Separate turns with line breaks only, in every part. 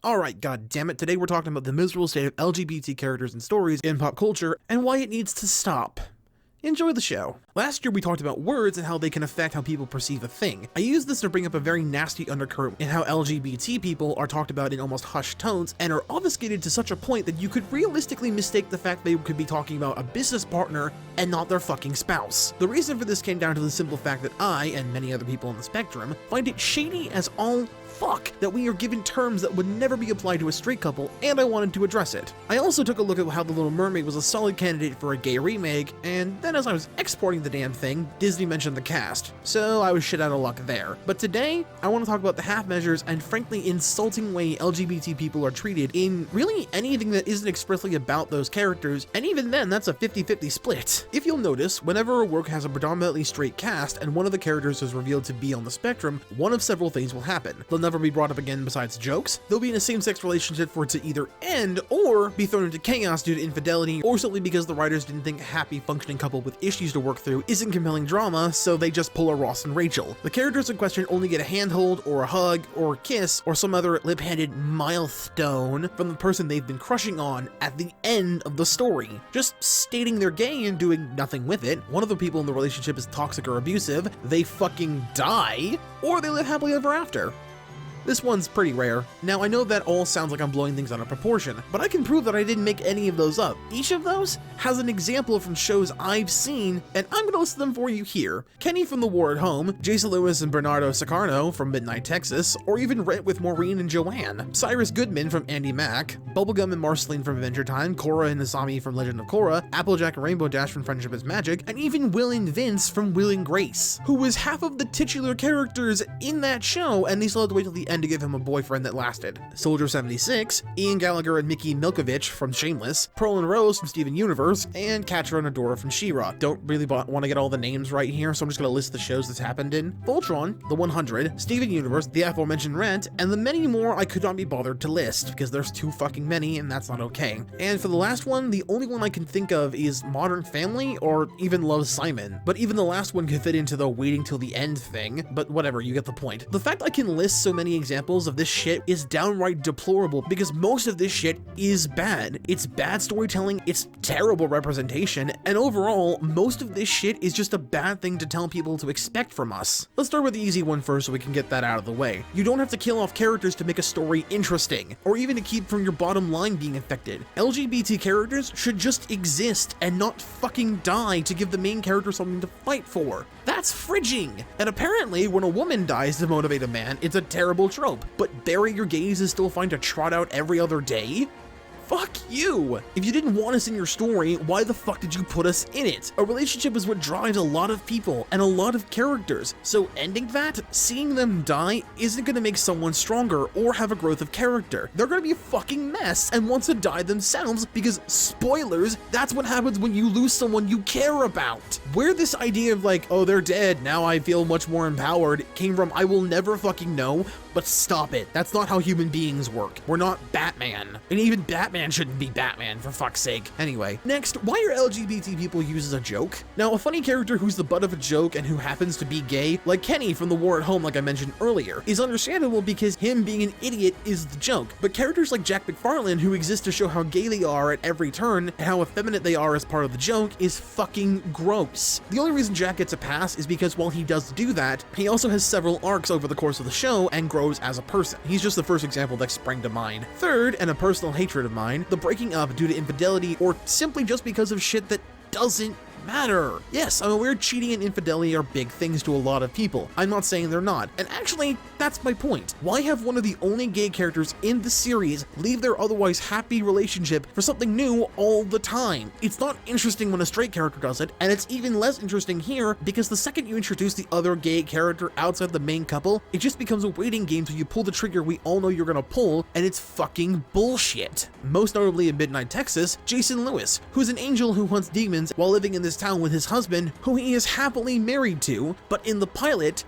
Alright, goddammit, today we're talking about the miserable state of LGBT characters and stories in pop culture and why it needs to stop. Enjoy the show. Last year we talked about words and how they can affect how people perceive a thing. I used this to bring up a very nasty undercurrent in how LGBT people are talked about in almost hushed tones and are obfuscated to such a point that you could realistically mistake the fact they could be talking about a business partner and not their fucking spouse. The reason for this came down to the simple fact that I, and many other people on the spectrum, find it shady as all fuck that we are given terms that would never be applied to a straight couple, and I wanted to address it. I also took a look at how The Little Mermaid was a solid candidate for a gay remake, and then as I was exporting the damn thing, Disney mentioned the cast, so I was shit out of luck there. But today, I want to talk about the half measures and frankly insulting way LGBT people are treated in really anything that isn't expressly about those characters, and even then that's a 50-50 split. If you'll notice, whenever a work has a predominantly straight cast and one of the characters is revealed to be on the spectrum, one of several things will happen. They'll never be brought up again besides jokes, they'll be in a same-sex relationship for it to either end or be thrown into chaos due to infidelity, or simply because the writers didn't think a happy functioning couple with issues to work through isn't compelling drama, so they just pull a Ross and Rachel. The characters in question only get a handhold or a hug or a kiss or some other lip-handed milestone from the person they've been crushing on at the end of the story. Just stating they're gay and doing nothing with it. One of the people in the relationship is toxic or abusive, they fucking die, or they live happily ever after. This one's pretty rare. Now, I know that all sounds like I'm blowing things out of proportion, but I can prove that I didn't make any of those up. Each of those has an example from shows I've seen, and I'm gonna list them for you here. Kenny from The War at Home, Jason Lewis and Bernardo Sacarno from Midnight Texas, or even Rent with Maureen and Joanne, Cyrus Goodman from Andy Mack, Bubblegum and Marceline from Adventure Time, Korra and Asami from Legend of Korra, Applejack and Rainbow Dash from Friendship is Magic, and even Will and Vince from Will and Grace, who was half of the titular characters in that show, and they still had to wait till the end to give him a boyfriend that lasted. Soldier 76, Ian Gallagher and Mickey Milkovich from Shameless, Pearl and Rose from Steven Universe, and Catcher and Adora from She-Ra. Don't really want to get all the names right here, so I'm just going to list the shows this happened in. Voltron, The 100, Steven Universe, the aforementioned Rent, and the many more I could not be bothered to list, because there's too fucking many, and that's not okay. And for the last one, the only one I can think of is Modern Family, or even Love, Simon. But even the last one could fit into the waiting till the end thing, but whatever, you get the point. The fact I can list so many examples of this shit is downright deplorable because most of this shit is bad. It's bad storytelling, it's terrible representation, and overall, most of this shit is just a bad thing to tell people to expect from us. Let's start with the easy one first so we can get that out of the way. You don't have to kill off characters to make a story interesting, or even to keep from your bottom line being affected. LGBT characters should just exist and not fucking die to give the main character something to fight for. That's fridging! And apparently, when a woman dies to motivate a man, it's a terrible trope. But bury your gays is still fine to trot out every other day? Fuck you! If you didn't want us in your story, why the fuck did you put us in it? A relationship is what drives a lot of people and a lot of characters, so ending that, seeing them die, isn't gonna make someone stronger or have a growth of character. They're gonna be a fucking mess and want to die themselves because, spoilers, that's what happens when you lose someone you care about. Where this idea of like, oh they're dead, now I feel much more empowered, came from I will never fucking know, but stop it. That's not how human beings work. We're not Batman. And even Batman shouldn't be Batman, for fuck's sake. Anyway, next, why are LGBT people used as a joke? Now, a funny character who's the butt of a joke and who happens to be gay, like Kenny from The War at Home like I mentioned earlier, is understandable because him being an idiot is the joke. But characters like Jack McFarlane who exist to show how gay they are at every turn and how effeminate they are as part of the joke is fucking gross. The only reason Jack gets a pass is because while he does do that, he also has several arcs over the course of the show and grows as a person. He's just the first example that sprang to mind. Third, and a personal hatred of mine, the breaking up due to infidelity or simply just because of shit that doesn't matter. Yes, I'm aware cheating and infidelity are big things to a lot of people. I'm not saying they're not. And actually, that's my point. Why have one of the only gay characters in the series leave their otherwise happy relationship for something new all the time? It's not interesting when a straight character does it, and it's even less interesting here because the second you introduce the other gay character outside the main couple, it just becomes a waiting game till you pull the trigger we all know you're gonna pull, and it's fucking bullshit. Most notably in Midnight Texas, Jason Lewis, who's an angel who hunts demons while living in this town with his husband, who he is happily married to, but in the pilot,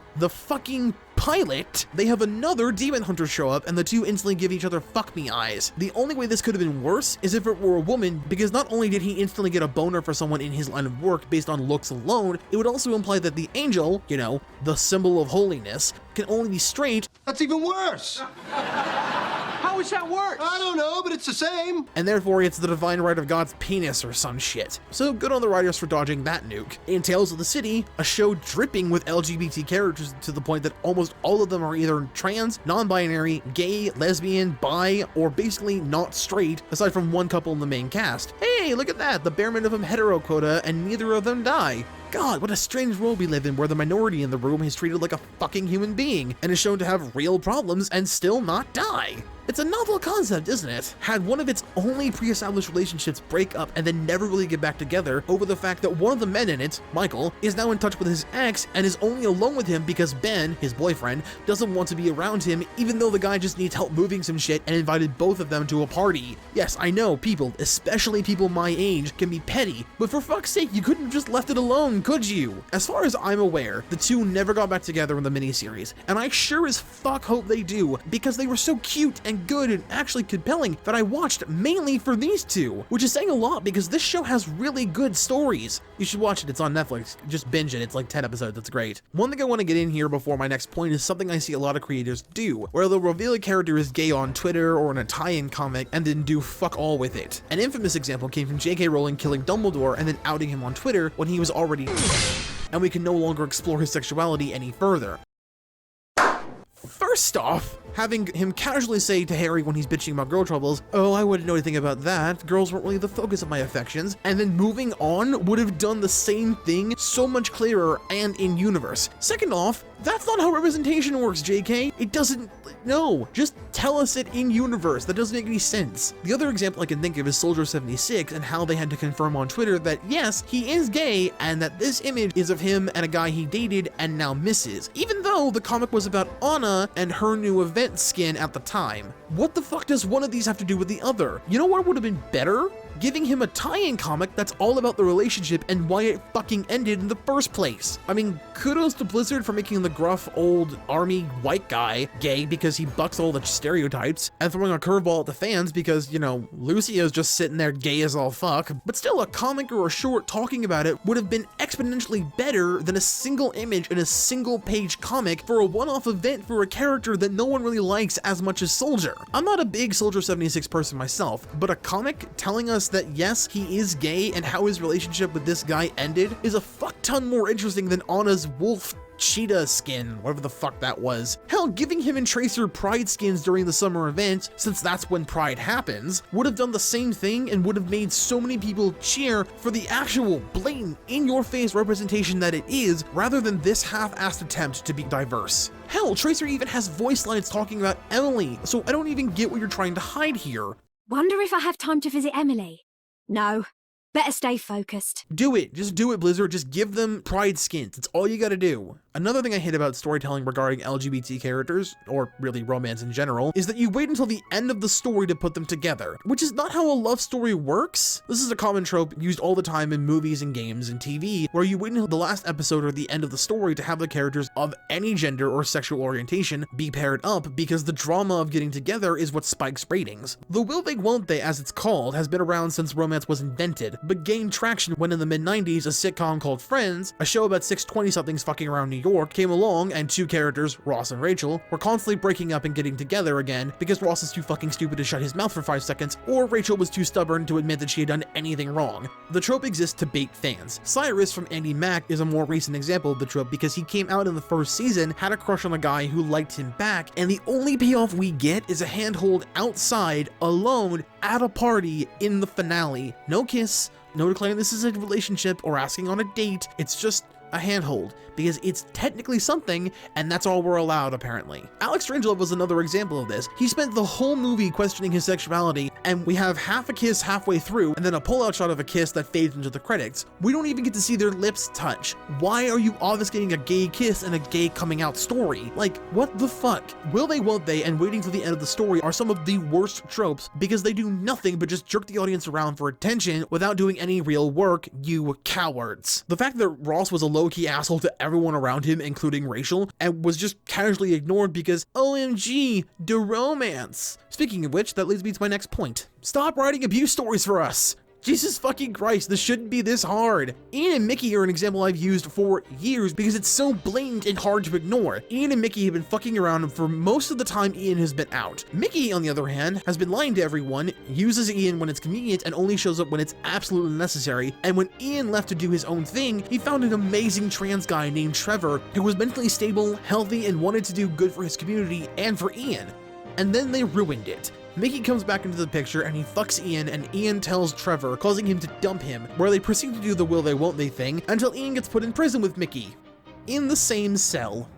they have another demon hunter show up and the two instantly give each other fuck me eyes. The only way this could have been worse is if it were a woman, because not only did he instantly get a boner for someone in his line of work based on looks alone, it would also imply that the angel, you know, the symbol of holiness, can only be straight.
That's even worse!
How
How is that worse?
I don't know, but it's the same.
And therefore it's the divine right of God's penis or some shit. So good on the writers for dodging that nuke. In Tales of the City, a show dripping with LGBT characters to the point that almost all of them are either trans, non-binary, gay, lesbian, bi, or basically not straight, aside from one couple in the main cast. Hey, look at that, the bare minimum hetero quota, and neither of them die. God, what a strange world we live in where the minority in the room is treated like a fucking human being and is shown to have real problems and still not die. It's a novel concept, isn't it? Had one of its only pre-established relationships break up and then never really get back together over the fact that one of the men in it, Michael, is now in touch with his ex and is only alone with him because Ben, his boyfriend, doesn't want to be around him even though the guy just needs help moving some shit and invited both of them to a party. Yes, I know people, especially people my age, can be petty, but for fuck's sake, you couldn't have just left it alone, could you? As far as I'm aware, the two never got back together in the miniseries, and I sure as fuck hope they do, because they were so cute and good and actually compelling that I watched mainly for these two, which is saying a lot because this show has really good stories. You should watch it, it's on Netflix, just binge it, it's like 10 episodes, it's great. One thing I want to get in here before my next point is something I see a lot of creators do, where they'll reveal a character is gay on Twitter or in a tie-in comic and then do fuck all with it. An infamous example came from J.K. Rowling killing Dumbledore and then outing him on Twitter when he was already and we can no longer explore his sexuality any further. First off, having him casually say to Harry when he's bitching about girl troubles, "Oh, I wouldn't know anything about that, girls weren't really the focus of my affections," and then moving on would have done the same thing so much clearer and in universe. Second off, that's not how representation works, JK. It doesn't, no, just tell us it in universe. That doesn't make any sense. The other example I can think of is Soldier 76 and how they had to confirm on Twitter that yes, he is gay and that this image is of him and a guy he dated and now misses, even though the comic was about Anna and her new event skin at the time. What the fuck does one of these have to do with the other? You know what would have been better? Giving him a tie-in comic that's all about the relationship and why it fucking ended in the first place. I mean, kudos to Blizzard for making the gruff old army white guy gay because he bucks all the stereotypes, and throwing a curveball at the fans because, you know, Lucio's just sitting there gay as all fuck, but still a comic or a short talking about it would have been exponentially better than a single image in a single page comic for a one-off event for a character that no one really likes as much as Soldier. I'm not a big Soldier 76 person myself, but a comic telling us that yes, he is gay and how his relationship with this guy ended is a fuck ton more interesting than Anna's wolf cheetah skin, whatever the fuck that was. Hell, giving him and Tracer Pride skins during the summer event, since that's when Pride happens, would have done the same thing and would have made so many people cheer for the actual blatant, in-your-face representation that it is, rather than this half-assed attempt to be diverse. Hell, Tracer even has voice lines talking about Emily, so I don't even get what you're trying to hide here.
Wonder if I have time to visit Emily. No. Better stay focused.
Do it. Just do it, Blizzard. Just give them Pride skins. It's all you gotta do. Another thing I hate about storytelling regarding LGBT characters, or really romance in general, is that you wait until the end of the story to put them together, which is not how a love story works. This is a common trope used all the time in movies and games and TV, where you wait until the last episode or the end of the story to have the characters of any gender or sexual orientation be paired up because the drama of getting together is what spikes ratings. The will they won't they, as it's called, has been around since romance was invented, but gained traction when in the mid-90s a sitcom called Friends, a show about 6 20-somethings fucking around New York, came along and two characters, Ross and Rachel, were constantly breaking up and getting together again because Ross is too fucking stupid to shut his mouth for 5 seconds, or Rachel was too stubborn to admit that she had done anything wrong. The trope exists to bait fans. Cyrus from Andy Mack is a more recent example of the trope because he came out in the first season, had a crush on a guy who liked him back, and the only payoff we get is a handhold outside, alone, at a party in the finale. No kiss, no declaring this is a relationship or asking on a date, it's just a handhold, because it's technically something, and that's all we're allowed apparently. Alex Strangelove was another example of this. He spent the whole movie questioning his sexuality, and we have half a kiss halfway through, and then a pull-out shot of a kiss that fades into the credits. We don't even get to see their lips touch. Why are you obfuscating a gay kiss in a gay coming out story? Like, what the fuck? Will they, won't they, and waiting till the end of the story are some of the worst tropes because they do nothing but just jerk the audience around for attention without doing any real work, you cowards. The fact that Ross was a low-key asshole to everyone around him, including Rachel, and was just casually ignored because OMG, the romance. Speaking of which, that leads me to my next point. Stop writing abuse stories for us. Jesus fucking Christ, this shouldn't be this hard. Ian and Mickey are an example I've used for years because it's so blatant and hard to ignore. Ian and Mickey have been fucking around for most of the time Ian has been out. Mickey, on the other hand, has been lying to everyone, uses Ian when it's convenient, and only shows up when it's absolutely necessary. And when Ian left to do his own thing, he found an amazing trans guy named Trevor who was mentally stable, healthy, and wanted to do good for his community and for Ian. And then they ruined it. Mickey comes back into the picture and he fucks Ian, and Ian tells Trevor, causing him to dump him, where they proceed to do the will they won't they thing until Ian gets put in prison with Mickey. In the same cell.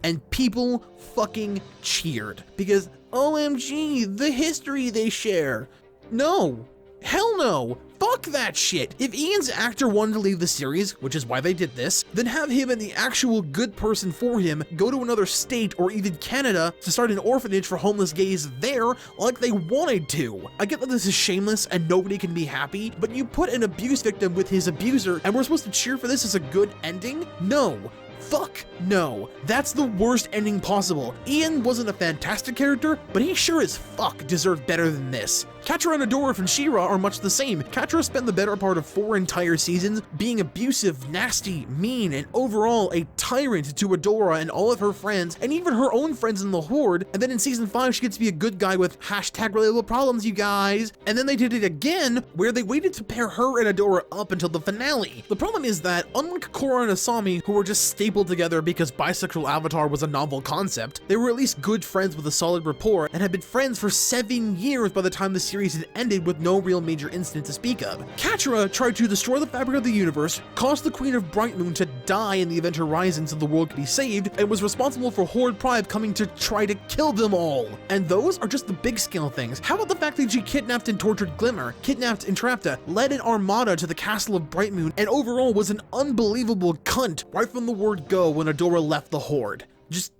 And people fucking cheered because OMG, the history they share. No. Hell no. Fuck that shit. If Ian's actor wanted to leave the series, which is why they did this, then have him and the actual good person for him go to another state or even Canada to start an orphanage for homeless gays there like they wanted to. I get that this is shameless and nobody can be happy, but you put an abuse victim with his abuser and we're supposed to cheer for this as a good ending? No. Fuck no. That's the worst ending possible. Ian wasn't a fantastic character, but he sure as fuck deserved better than this. Catra and Adora from She-Ra are much the same. Catra spent the better part of 4 entire seasons being abusive, nasty, mean, and overall a tyrant to Adora and all of her friends, and even her own friends in the Horde, and then in season 5 she gets to be a good guy with #relatable problems, you guys. And then they did it again, where they waited to pair her and Adora up until the finale. The problem is that, unlike Korra and Asami, who were just stapled together because bisexual avatar was a novel concept, they were at least good friends with a solid rapport, and had been friends for 7 years by the time the series had ended with no real major incident to speak of. Catra tried to destroy the fabric of the universe, caused the Queen of Bright Moon to die in the event Horizon so the world could be saved, and was responsible for Horde Pride coming to try to kill them all. And those are just the big scale things. How about the fact that she kidnapped and tortured Glimmer, kidnapped Entrapta, led an armada to the castle of Bright Moon, and overall was an unbelievable cunt right from the word go when Adora left the Horde? Just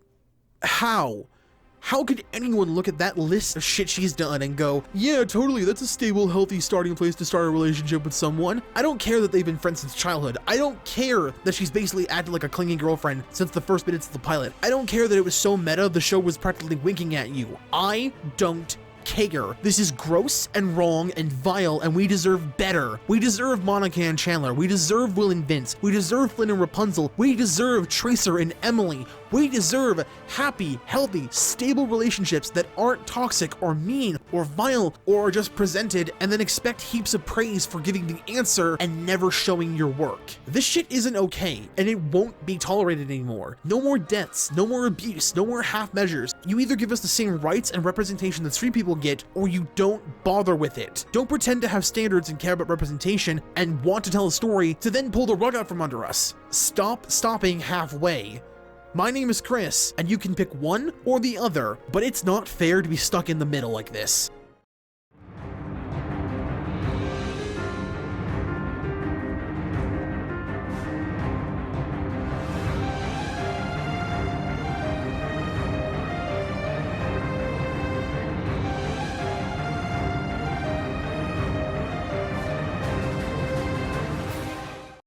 how? How could anyone look at that list of shit she's done and go, yeah, totally, that's a stable, healthy starting place to start a relationship with someone? I don't care that they've been friends since childhood. I don't care that she's basically acted like a clingy girlfriend since the first minutes of the pilot. I don't care that it was so meta the show was practically winking at you. I don't care. This is gross and wrong and vile, and we deserve better. We deserve Monica and Chandler. We deserve Will and Vince. We deserve Flynn and Rapunzel. We deserve Tracer and Emily. We deserve happy, healthy, stable relationships that aren't toxic or mean or vile or are just presented and then expect heaps of praise for giving the answer and never showing your work. This shit isn't okay, and it won't be tolerated anymore. No more deaths, no more abuse, no more half measures. You either give us the same rights and representation that street people get, or you don't bother with it. Don't pretend to have standards and care about representation and want to tell a story to then pull the rug out from under us. Stop stopping halfway. My name is Chris, and you can pick one or the other, but it's not fair to be stuck in the middle like this.